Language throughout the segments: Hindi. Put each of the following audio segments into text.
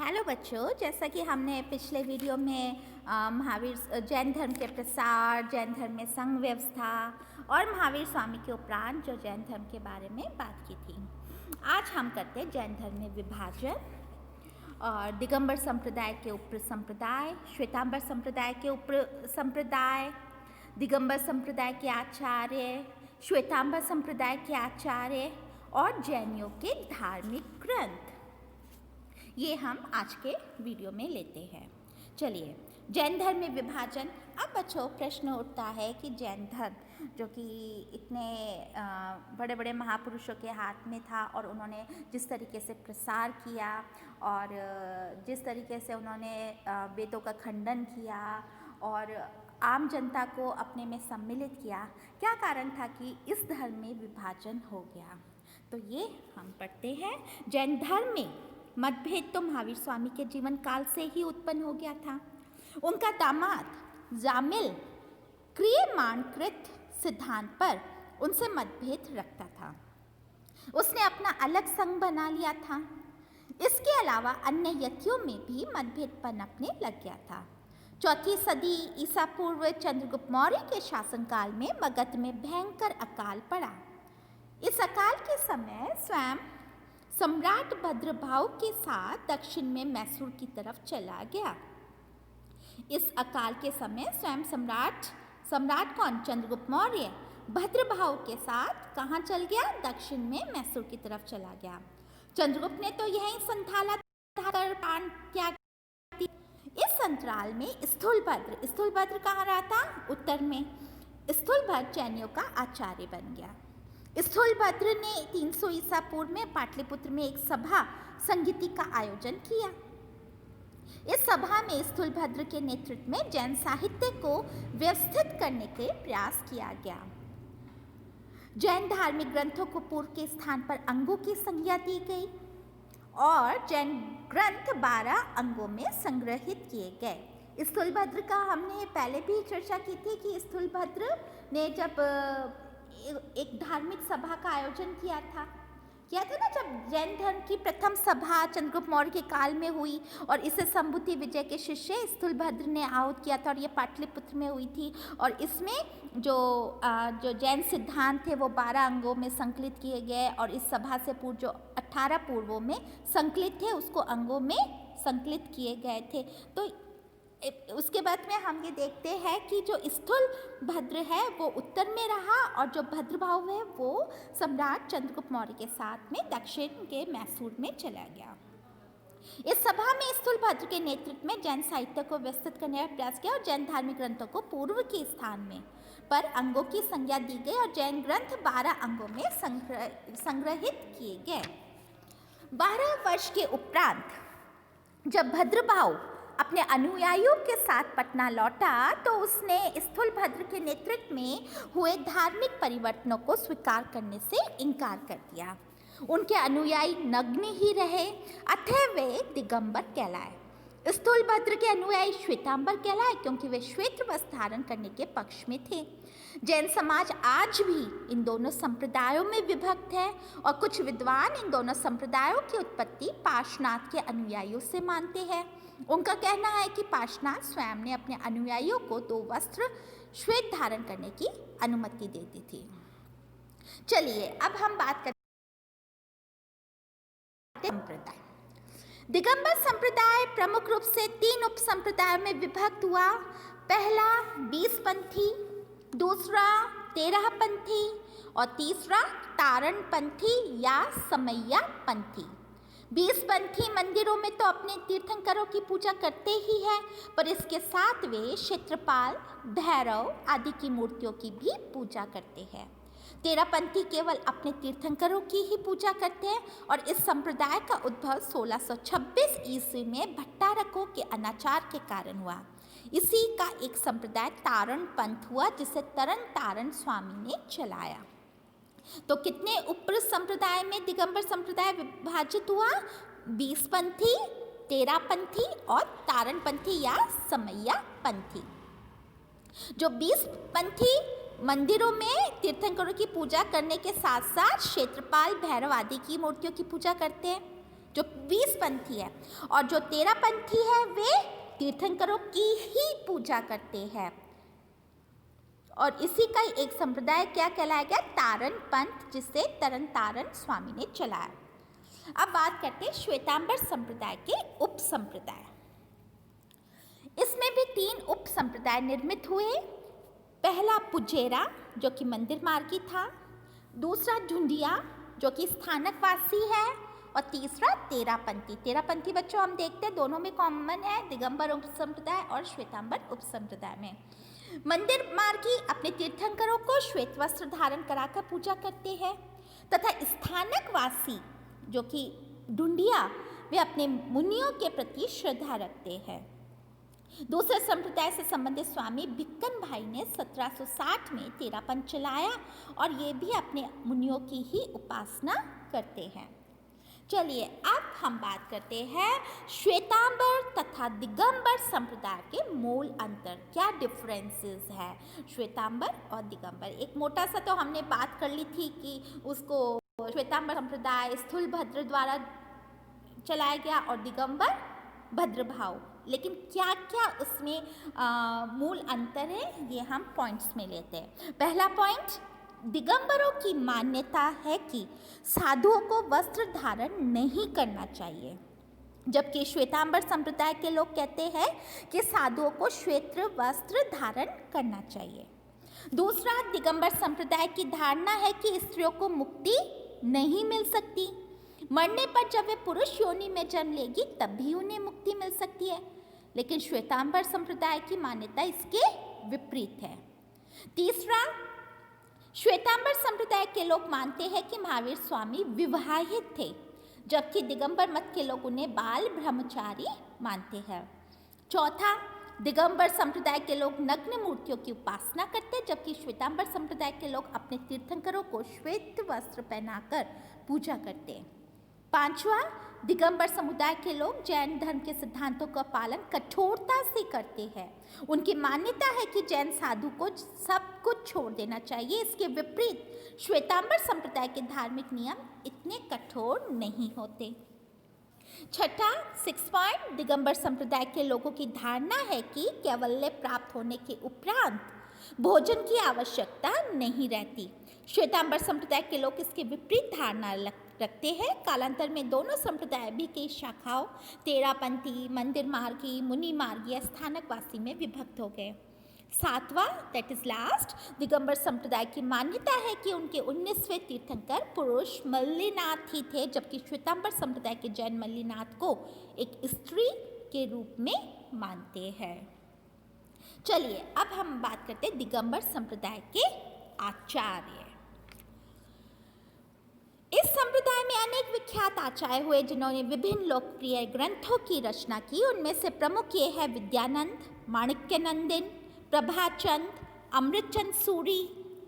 हेलो बच्चों, जैसा कि हमने पिछले वीडियो में महावीर जैन धर्म के प्रसार, जैन धर्म में संघ व्यवस्था और महावीर स्वामी के उपरांत जो जैन धर्म के बारे में बात की थी। आज हम करते हैं जैन धर्म में विभाजन और दिगंबर संप्रदाय के उप संप्रदाय, श्वेतांबर संप्रदाय के उप संप्रदाय, दिगंबर संप्रदाय के आचार्य, श्वेतांबर संप्रदाय के आचार्य और जैनियों के धार्मिक ग्रंथ, ये हम आज के वीडियो में लेते हैं। चलिए, जैन धर्म में विभाजन। अब बच्चों प्रश्न उठता है कि जैन धर्म जो कि इतने बड़े बड़े महापुरुषों के हाथ में था और उन्होंने जिस तरीके से प्रसार किया और जिस तरीके से उन्होंने वेदों का खंडन किया और आम जनता को अपने में सम्मिलित किया, क्या कारण था कि इस धर्म में विभाजन हो गया? तो ये हम पढ़ते हैं। जैन धर्म में मतभेद तो महावीर स्वामी के जीवन काल से ही उत्पन्न हो गया था। उनका दामाद जामिल क्रियमाणकृत सिद्धांत पर उनसे मतभेद रखता था। उसने अपना अलग संघ बना लिया था। इसके अलावा अन्य यतियों में भी मतभेद पनपने लग गया था। 4वीं सदी ईसा पूर्व चंद्रगुप्त मौर्य के शासनकाल में मगध में भयंकर अकाल पड़ा। इस अकाल के समय स्वयं सम्राट भद्रभाव के साथ दक्षिण में मैसूर की तरफ चला गया। इस अकाल के समय स्वयं सम्राट कौन? चंद्रगुप्त मौर्य भद्रभाव के साथ कहाँ चल गया? दक्षिण में मैसूर की तरफ चला गया। चंद्रगुप्त ने तो यहीं संथाला कर प्राण त्याग। इस अंतराल में स्थूलभद्र कहाँ रहा था? उत्तर में। स्थूलभद्र जैनियों का आचार्य बन गया। स्थूलभद्र ने 300 ईसा पूर्व में पाटलिपुत्र में एक सभा संगीति का आयोजन किया। इस सभा में स्थूलभद्र के नेतृत्व में जैन साहित्य को व्यवस्थित करने के प्रयास किया गया। जैन धार्मिक ग्रंथों को पूर्व के स्थान पर अंगों की संज्ञा दी गई और जैन ग्रंथ 12 अंगों में संग्रहित किए गए। स्थूलभद्र का हमने पहले भी चर्चा की थी कि स्थूलभद्र ने जब एक धार्मिक सभा का आयोजन किया था ना, जब जैन धर्म की प्रथम सभा चंद्रगुप्त मौर्य के काल में हुई और इसे संभूति विजय के शिष्य स्थूलभद्र ने आहूत किया था और ये पाटलिपुत्र में हुई थी। और इसमें जो जैन सिद्धांत थे वो 12 अंगों में संकलित किए गए और इस सभा से पूर्व जो 18 पूर्वों में संकलित थे उसको अंगों में संकलित किए गए थे। तो उसके बाद में हम ये देखते हैं कि जो स्थूलभद्र है वो उत्तर में रहा और जो भद्रभाव है वो सम्राट चंद्रगुप्त मौर्य के साथ में दक्षिण के मैसूर में चला गया। इस सभा में स्थूलभद्र के नेतृत्व में जैन साहित्य को व्यवस्थित करने का प्रयास किया और जैन धार्मिक ग्रंथों को पूर्व के स्थान में पर अंगों की संज्ञा दी गई और जैन ग्रंथ 12 अंगों में संग्रहित किए गए। 12 वर्ष के उपरांत जब भद्रभाव अपने अनुयायियों के साथ पटना लौटा तो उसने स्थूलभद्र के नेतृत्व में हुए धार्मिक परिवर्तनों को स्वीकार करने से इनकार कर दिया। उनके अनुयायी नग्न ही रहे, अतः वे दिगंबर कहलाए। स्थूलभद्र के अनुयायी श्वेतांबर कहलाए क्योंकि वे श्वेत वस्त्र धारण करने के पक्ष में थे। जैन समाज आज भी इन दोनों संप्रदायों में विभक्त है और कुछ विद्वान इन दोनों संप्रदायों की उत्पत्ति पार्श्वनाथ के अनुयायियों से मानते हैं। उनका कहना है कि पार्श्वनाथ स्वयं ने अपने अनुयायियों को 2 वस्त्र श्वेत धारण करने की अनुमति दे दी थी। चलिए अब हम बात करते हैं संप्रदाय। दिगंबर संप्रदाय प्रमुख रूप से 3 उप संप्रदायों में विभक्त हुआ। पहला 20 पंथी, दूसरा 13 पंथी और तीसरा तारण पंथी या समैया पंथी। 20 पंथी मंदिरों में तो अपने तीर्थंकरों की पूजा करते ही हैं, पर इसके साथ वे क्षेत्रपाल, भैरव आदि की मूर्तियों की भी पूजा करते हैं। 13 पंथी केवल अपने तीर्थंकरों की ही पूजा करते हैं और इस संप्रदाय का उद्भव 1626 ईस्वी में भट्टारकों के अनाचार के कारण हुआ। इसी का एक संप्रदाय तारण पंथ हुआ जिसे तरन तारण स्वामी ने चलाया। तो कितने उप संप्रदाय में दिगंबर संप्रदाय विभाजित हुआ? 20 पंथी, 13 पंथी और तारण पंथी या समैया पंथी। जो 20 पंथी मंदिरों में तीर्थंकरों की पूजा करने के साथ साथ क्षेत्रपाल, भैरव आदि की मूर्तियों की पूजा करते हैं। जो 20 पंथी है, और जो 13 पंथी है वे तीर्थंकरों की ही पूजा करते हैं। और इसी का एक संप्रदाय क्या कहलाया गया? तारण पंथ, जिसे तरन तारण स्वामी ने चलाया। अब बात करते हैं श्वेतांबर संप्रदाय के उप संप्रदाय। इसमें भी 3 उप संप्रदाय निर्मित हुए। पहला पुजेरा, जो कि मंदिर मार्गी था, दूसरा ढूंढिया, जो कि स्थानकवासी है, और तीसरा तेरापंथी। तेरापंथी बच्चों हम देखते हैं दोनों में कॉमन है, दिगंबर उप संप्रदाय और श्वेतांबर उप संप्रदाय में। मंदिर मार्गी अपने तीर्थंकरों को श्वेत वस्त्र धारण कराकर पूजा करते हैं, तथा स्थानकवासी जो कि ढूंढिया, वे अपने मुनियों के प्रति श्रद्धा रखते हैं। दूसरे संप्रदाय से संबंधित स्वामी भिक्कन भाई ने 1760 में तेरापंथ चलाया, और ये भी अपने मुनियों की ही उपासना करते हैं। चलिए अब हम बात करते हैं श्वेतांबर तथा दिगंबर संप्रदाय के मूल अंतर, क्या डिफरेंसेस है श्वेतांबर और दिगंबर। एक मोटा सा तो हमने बात कर ली थी कि उसको श्वेतांबर संप्रदाय स्थूलभद्र द्वारा चलाया गया और दिगंबर भद्रभाव, लेकिन क्या क्या उसमें मूल अंतर है ये हम पॉइंट्स में लेते हैं। पहला पॉइंट, दिगंबरों की मान्यता है कि साधुओं को वस्त्र धारण नहीं करना चाहिए, जबकि श्वेतांबर संप्रदाय के लोग कहते हैं कि साधुओं को श्वेत वस्त्र धारण करना चाहिए। दूसरा, दिगंबर संप्रदाय की धारणा है कि स्त्रियों को मुक्ति नहीं मिल सकती, मरने पर जब वे पुरुष योनि में जन्म लेगी तब भी उन्हें मुक्ति मिल सकती है, लेकिन श्वेतांबर संप्रदाय की मान्यता इसके विपरीत है। तीसरा, श्वेतांबर संप्रदाय के लोग मानते हैं कि महावीर स्वामी विवाहित थे, जबकि दिगंबर मत के लोग उन्हें बाल ब्रह्मचारी मानते हैं। चौथा, दिगंबर संप्रदाय के लोग नग्न मूर्तियों की उपासना करते हैं, जबकि श्वेतांबर संप्रदाय के लोग अपने तीर्थंकरों को श्वेत वस्त्र पहनाकर पूजा करते हैं। पांचवा, दिगंबर समुदाय के लोग जैन धर्म के सिद्धांतों का पालन कठोरता से करते हैं। उनकी मान्यता है कि जैन साधु को सब कुछ छोड़ देना चाहिए। इसके विपरीत श्वेतांबर संप्रदाय के धार्मिक नियम इतने कठोर नहीं होते। छठा, 6 पॉइंट, दिगंबर संप्रदाय के लोगों की धारणा है कि कैवल्य प्राप्त होने के उपरांत भोजन की आवश्यकता नहीं रहती। श्वेतांबर संप्रदाय के लोग इसके विपरीत धारणा रखते हैं। कालांतर में दोनों संप्रदाय भी कई शाखाओं, तेरापंथी, मंदिर मार्गी, मुनि मार्गी या स्थानकवासी में विभक्त हो गए। सातवां, दैट इज लास्ट, दिगंबर संप्रदाय की मान्यता है कि उनके 19वें तीर्थंकर पुरुष मल्लिनाथ ही थे, जबकि श्वेतांबर संप्रदाय के जैन मल्लिनाथ को एक स्त्री के रूप में मानते हैं। चलिए अब हम बात करते हैं दिगंबर संप्रदाय के आचार्य। इस संप्रदाय में अनेक विख्यात आचार्य हुए जिन्होंने विभिन्न लोकप्रिय ग्रंथों की रचना की। उनमें से प्रमुख ये है विद्यानंद, माणिक्यनंदन, प्रभाचंद, अमृतचंद सूरी,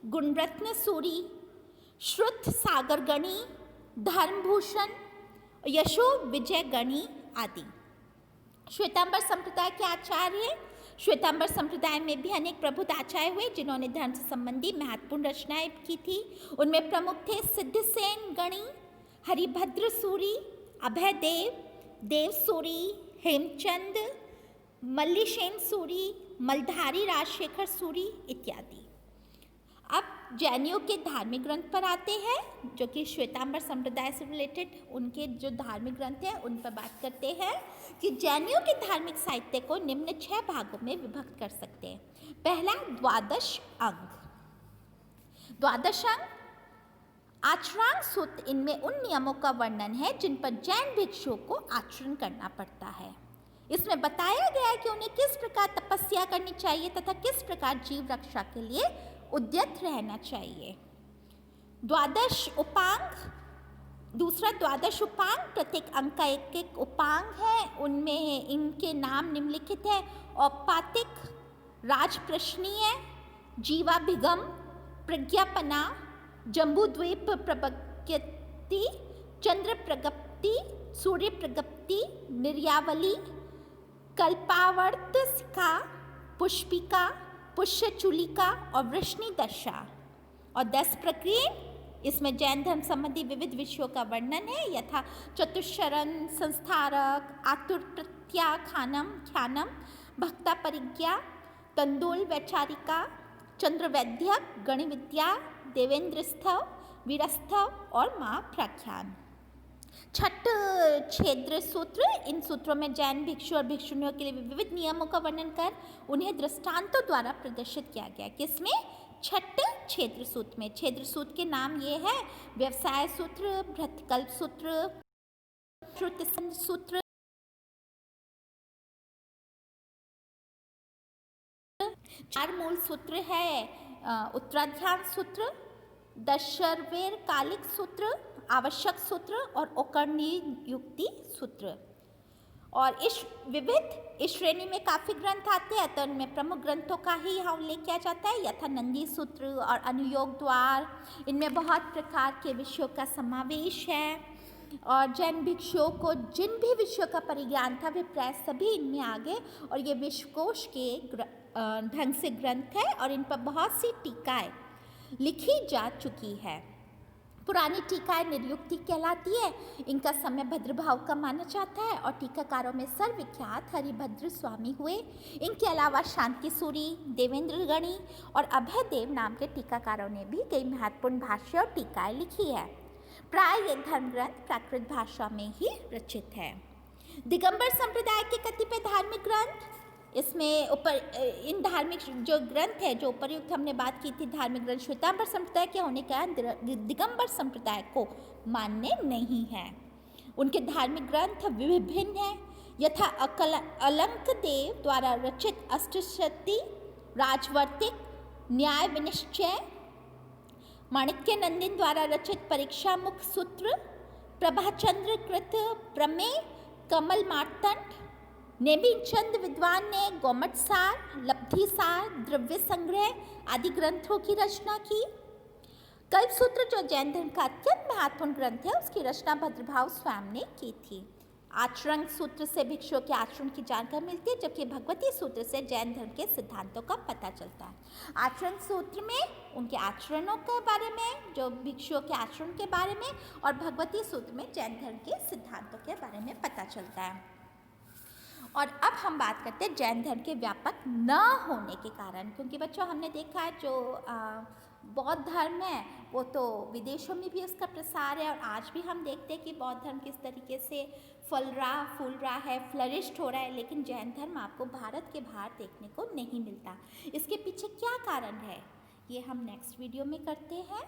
गुणरत्न सूरी, श्रुत सागर गणी, धर्मभूषण, यशो विजय गणी आदि। श्वेतांबर संप्रदाय के आचार्य, श्वेतांबर संप्रदाय में भी अनेक प्रबुद्ध आचार्य हुए जिन्होंने धर्म से संबंधी महत्वपूर्ण रचनाएं की थी। उनमें प्रमुख थे सिद्धसेन गणी, हरिभद्र सूरी, अभयदेव, देव सूरी, हेमचंद, मल्लिसेन सूरी, मलधारी राजशेखर सूरी इत्यादि। अब जैनियों के धार्मिक ग्रंथ पर आते हैं, जो कि श्वेतांबर संप्रदाय से रिलेटेड उनके जो धार्मिक ग्रंथ हैं उन पर बात करते हैं कि जैनियों के धार्मिक साहित्य को निम्न 6 भागों में विभक्त कर सकते हैं। पहला, द्वादश अंग। द्वादश अंग आचरण सूत्र, इनमें उन नियमों का वर्णन है जिन पर जैन भिक्षुओं को आचरण करना पड़ता है। इसमें बताया गया है कि उन्हें किस प्रकार तपस्या करनी चाहिए तथा किस प्रकार जीव रक्षा के लिए उद्यत रहना चाहिए। द्वादश उपांग, दूसरा द्वादश उपांग, प्रत्येक अंग का एक एक उपांग है, उनमें इनके नाम निम्नलिखित है: औपातिक, राजप्रश्नीय, जीवाभिगम, प्रज्ञापना, जम्बूद्वीप प्रपत्ति, चंद्र प्रगप्ति, सूर्य प्रगप्ति, निर्यावली, कल्पावर्त शिखा, पुष्पिका, पुष्यचुलिका और वृष्णि दशा। और 10 प्रक्रिया इसमें जैन धर्म संबंधी विविध विषयों का वर्णन है, यथा चतुष्शरण, संस्थारक, आतुर्त्याख्यानम, ख्यानम, भक्ता परिज्ञा, तंदुल वैचारिका, चंद्रवैद्यक, गणिविद्या, देवेंद्रस्थव, वीरस्थव और माँ प्रख्यान। छठ छेद्र सूत्र, इन सूत्रों में जैन भिक्षु और भिक्षुणियों के लिए विविध नियमों का वर्णन कर उन्हें दृष्टांतों द्वारा प्रदर्शित किया गया। किसमें? छठ छेद्र सूत्र में। छेद्र सूत्र के नाम ये है व्यवसाय सूत्र, भ्रतकल्प सूत्र, सूत्र, चार मूल सूत्र है उत्तराध्यान सूत्र, दशर्वेर कालिक सूत्र, आवश्यक सूत्र और ओकर्णी युक्ति सूत्र। और इस श्रेणी में काफ़ी ग्रंथ आते हैं, तो इनमें प्रमुख ग्रंथों का ही यहाँ उल्लेख किया जाता है, यथा नंदी सूत्र और अनुयोग द्वार। इनमें बहुत प्रकार के विषयों का समावेश है और जैन भिक्षुओं को जिन भी विषयों का परिज्ञान था वे प्राय सभी इनमें आ गए और ये विश्वकोश के ढंग से ग्रंथ है और इन पर बहुत सी टीकाएँ लिखी जा चुकी है। पुरानी टीकाएँ निर्युक्ति कहलाती है। इनका समय भद्रभाव का माना जाता है और टीकाकारों में सर्वविख्यात हरिभद्र स्वामी हुए। इनके अलावा शांति सूरी, देवेंद्र गणी और अभय देव नाम के टीकाकारों ने भी कई महत्वपूर्ण भाष्य और टीकाएँ लिखी है। प्राय ये धर्म ग्रंथ प्राकृत भाषा में ही रचित है। दिगंबर संप्रदाय के कतिपय धार्मिक ग्रंथ, इसमें इन धार्मिक जो ग्रंथ है जो उपर्युक्त हमने बात की थी, धार्मिक ग्रंथ श्वेतांबर संप्रदाय के होने के कारण दिगंबर संप्रदाय को मान्य नहीं है। उनके धार्मिक ग्रंथ विभिन्न हैं, यथा अलंकदेव द्वारा रचित अष्टशती, राजवर्तिक, न्याय विनिश्चय, माणिक्य नंदिन द्वारा रचित परीक्षा मुख सूत्र, प्रभाचंद्र कृत प्रमेय, कमल मार्तंड, नेमिचंद विद्वान ने गोमट सार, लब्धि सार, द्रव्य संग्रह आदि ग्रंथों की रचना की। कल्प सूत्र जो जैन धर्म का अत्यंत महत्वपूर्ण ग्रंथ है, उसकी रचना भद्रभाव स्वयं ने की थी। आचरण सूत्र से भिक्षुओं के आचरण की जानकारी मिलती है, जबकि भगवती सूत्र से जैन धर्म के सिद्धांतों का पता चलता है। आचरण सूत्र में उनके आचरणों के बारे में, जो भिक्षुओं के आचरण के बारे में, और भगवती सूत्र में जैन धर्म के सिद्धांतों के बारे में पता चलता है। और अब हम बात करते हैं जैन धर्म के व्यापक न होने के कारण, क्योंकि बच्चों हमने देखा है जो बौद्ध धर्म है वो तो विदेशों में भी उसका प्रसार है और आज भी हम देखते हैं कि बौद्ध धर्म किस तरीके से फूल रहा है, फ्लरिश्ड हो रहा है, लेकिन जैन धर्म आपको भारत के बाहर देखने को नहीं मिलता। इसके पीछे क्या कारण है ये हम नेक्स्ट वीडियो में करते हैं।